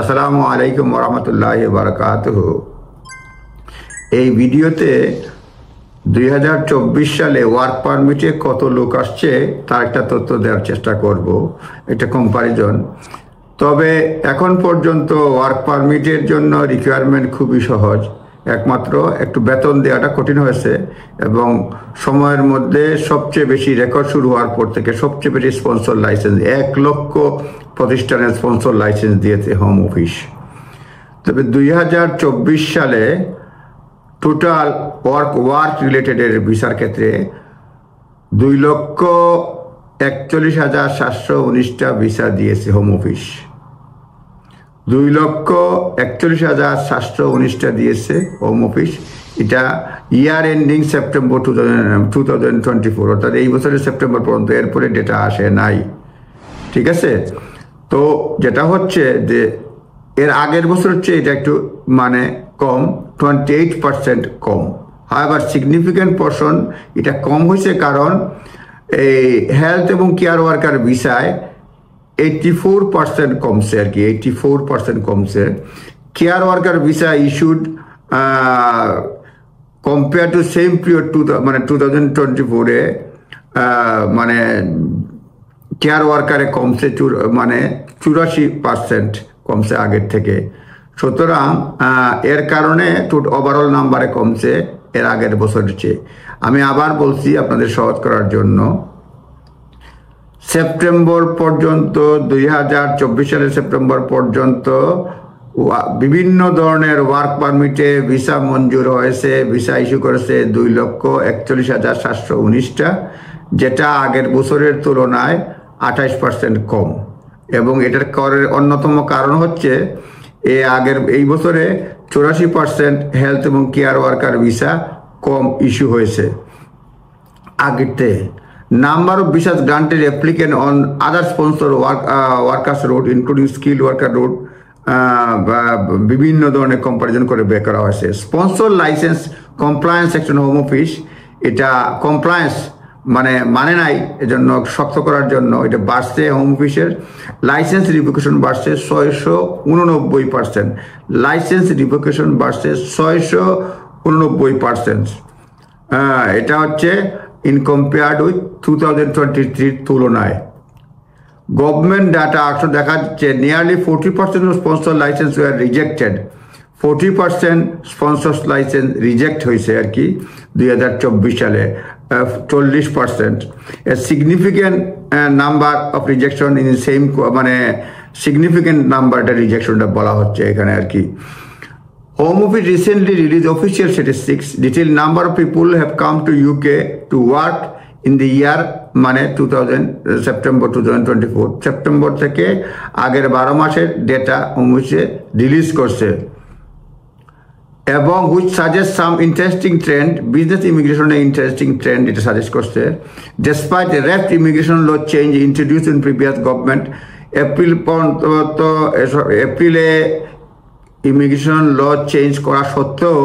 আসসালামু আলাইকুম ওরহমতুল্লাহি বারাকাতুহু। এই ভিডিওতে 2024 সালে ওয়ার্ক পারমিটে কত লোক আসছে তার একটা তথ্য দেওয়ার চেষ্টা করব, একটা কম্পারিজন। তবে এখন পর্যন্ত ওয়ার্ক পারমিটের জন্য রিকোয়ারমেন্ট খুবই সহজ, একমাত্র একটু বেতন দেওয়াটা কঠিন হয়েছে এবং সময়ের মধ্যে সবচেয়ে বেশি রেকর্ড শুরু হওয়ার পর থেকে সবচেয়ে বেশি স্পন্সর লাইসেন্স 1 লক্ষ প্রতিষ্ঠানের স্পন্সর লাইসেন্স দিয়েছে হোম অফিস। তবে 2024 সালে টোটাল ওয়ার্ক রিলেটেডের ভিসার ক্ষেত্রে 2,41,719টা ভিসা দিয়েছে হোম অফিস। 2,41,719টা দিয়েছে হোম অফিস। এটা ইয়ার এন্ডিং সেপ্টেম্বর 2024, অর্থাৎ এই বছরের সেপ্টেম্বর পর্যন্ত, এরপরে ডেটা আসে নাই। ঠিক আছে, তো যেটা হচ্ছে যে এর আগের বছর হচ্ছে এটা একটু কম, 28% কম। হাওয়ার সিগনিফিক্যান্ট পোর্শন এটা কম হয়েছে কারণ এই হেলথ এবং কেয়ার ওয়ার্কার ভিসায় 84% কমছে আর কি, 84% কমছে। Care worker visa issued compare to same period 2024-এ কেয়ার ওয়ার্কারে কমছে 84% কমছে আগের থেকে। সুতরাং এর কারণে ওভারঅল নাম্বারে কমছে এর আগের বছরের চেয়ে। আমি আবার বলছি আপনাদের সহজ করার জন্য, সেপ্টেম্বর পর্যন্ত 2024 সালের সেপ্টেম্বর পর্যন্ত বিভিন্ন ধরনের ওয়ার্ক পারমিটে ভিসা মঞ্জুর হয়েছে, ভিসা ইস্যু করেছে 2,41,719টা, যেটা আগের বছরের তুলনায় 28% কম। এবং এটার অন্যতম কারণ হচ্ছে এই বছরে 84% হেলথ এবং কেয়ার ওয়ার্কার ভিসা কম ইস্যু হয়েছে আগেরতে। Number of visas granted applicant on other sponsor workers route including skill worker route বিভিন্ন ধরনের কম্পারিজন করে বের করা হয়েছে। Sponsor licence compliance section home office, এটা কমপ্লায়েন্স মানে নাই, এজন্য শক্ত করার জন্য এটা বাড়ছে। হোম অফিসের লাইসেন্স রিভোকেশন বাড়ছে 689%, লাইসেন্স রিভোকেশন বাড়ছে 689%। এটা হচ্ছে ইন কম্পেয়ার্ড উইথ 2023 তুলনায়। গভর্নমেন্ট ডাটা আসলে দেখা যাচ্ছে nearly 40% of sponsor licence were rejected. 40% sponsor licence reject হয়েছে আর কি 2024 সালে, 40%। Significant number of rejection in same significant নাম্বারটা রিজেকশনটা বলা হচ্ছে এখানে আর কি। Home Office recently released official statistics. Detailed number of people have come to UK to work in the year September 2024. September থেকে আগের 12 মাসের ডেটা হোম অফিসে রিলিজ করছে এবং which suggests some interesting trend, business immigration interesting trend এটা suggest করছে। Despite the rapid immigration law change introduced in previous government, এপ্রিলে immigration ল change করা সত্ত্বেও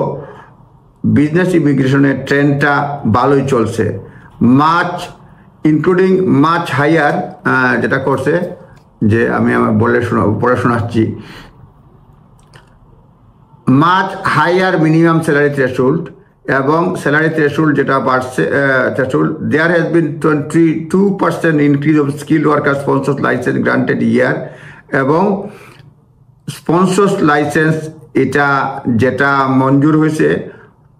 বিজনেস ইমিগ্রেশনের ট্রেন্ডটা ভালোই চলছে। মাচ হাইয়ার যেটা করছে, যে আমি আমার পড়ে শোনাচ্ছি, much higher minimum salary threshold এবং স্যালারি থ্রেশহোল্ড যেটা বাড়ছে threshold. There has been 22% increase of skill worker sponsor licence granted year, এবং স্পন্সর লাইসেন্স এটা যেটা মঞ্জুর হয়েছে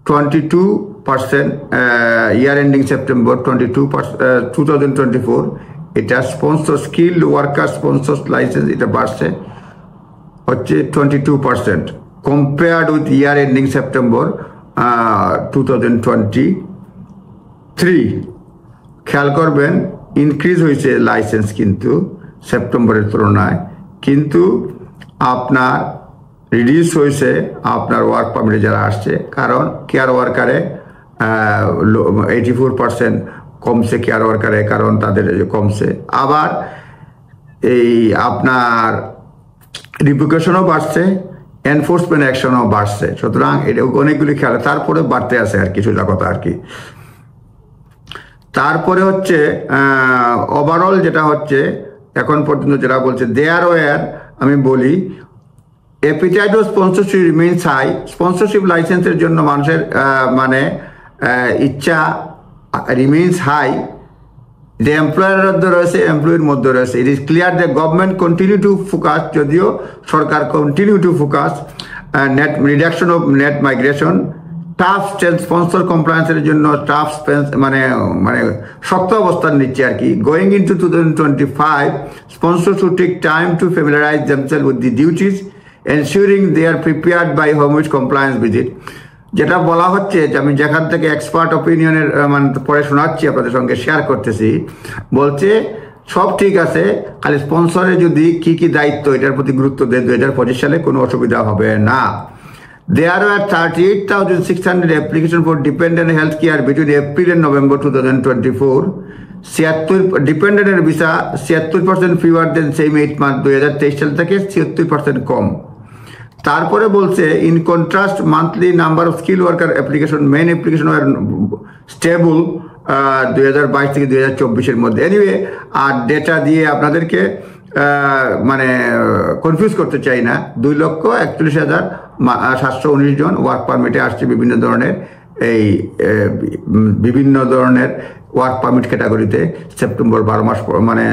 22% ইয়ার এন্ডিং সেপ্টেম্বর 2024, এটা sponsor skill worker sponsor licence এটা বাড়ছে হচ্ছে 22% compared with year ending September 2023। খেয়াল করবেন ইনক্রিজ হয়েছে লাইসেন্স কিন্তু সেপ্টেম্বরের তুলনায়, কিন্তু আপনার রিডিউস হয়েছে আপনার ওয়ার্ক পারমিটে যারা আসছে, কারণ কেয়ার ওয়ার্কারে 84% কমছে কেয়ার ওয়ার্কারে, কারণ তাদের কমছে। আবার এই আপনার রিভোকেশনও বাড়ছে, এনফোর্সমেন্ট অ্যাকশনও বাড়ছে। সুতরাং এটা অনেকগুলি খেয়াল, তারপরে বাড়তে আছে আর কি, সোজা কথা আর কি। তারপরে হচ্ছে ওভারঅল যেটা হচ্ছে এখন পর্যন্ত যেটা বলছে দেয়ার ওয়ার, আমি বলি appetite of sponsorship remains high. Sponsorship লাইসেন্সের জন্য মানুষের মানে ইচ্ছা রিমেইনস হাই। যে এমপ্লয়ারের মধ্যে রয়েছে, এমপ্লয়ির মধ্যে রয়েছে। It is clear the government continue to focus, যদিও সরকার continue to focus net reduction of net migration, tough sponsor কমপ্লায়েন্সের জন্য টাফ মানে মানে শক্ত অবস্থান নিচ্ছে আর কি। Going into 2025 sponsor should take time to familiarise themselves with the duties, ensuring they are prepared by home with compliance visit. যেটা বলা হচ্ছে যে আমি যেখান থেকে এক্সপার্ট অপিনিয়নের মানে পরে শোনাচ্ছি, আপনাদের সঙ্গে শেয়ার করতেছি, বলছে সব ঠিক আছে, খালি স্পন্সরে যদি কি কি দায়িত্ব এটার প্রতি গুরুত্ব দেয় 2025 সালে কোনো অসুবিধা হবে না। There were 38,600 applications for dependent health care between April and November 2024. 76 ডিপেন্ডেন্টের visa 76% fewer than same 8 month 2023 সাল থেকে 76% কম। তারপরে বলছে in contrast monthly number of skill worker application, main application are stable 2022 থেকে 2024 মধ্যে। এনিওয়ে আর ডেটা দিয়ে আপনাদেরকে মানে কনফিউজ করতে চাই না। 2,41,719 জন ওয়ার্ক পারমিটে আসছে বিভিন্ন ধরনের বিভিন্ন ধরনের ওয়ার্ক পারমিট ক্যাটাগরিতে সেপ্টেম্বর 12 মাস মানে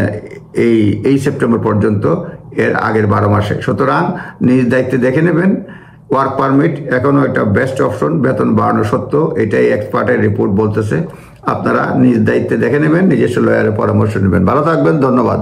এই সেপ্টেম্বর পর্যন্ত, এর আগের 12 মাসে। সুতরাং নিজ দায়িত্বে দেখে নেবেন। ওয়ার্ক পারমিট এখনও একটা বেস্ট অপশন, বেতন বাড়ানো সত্য, এটাই এক্সপার্টের রিপোর্ট বলতেছে। আপনারা নিজ দায়িত্বে দেখে নেবেন, নিজস্ব লয়ারের পরামর্শ নেবেন। ভালো থাকবেন, ধন্যবাদ।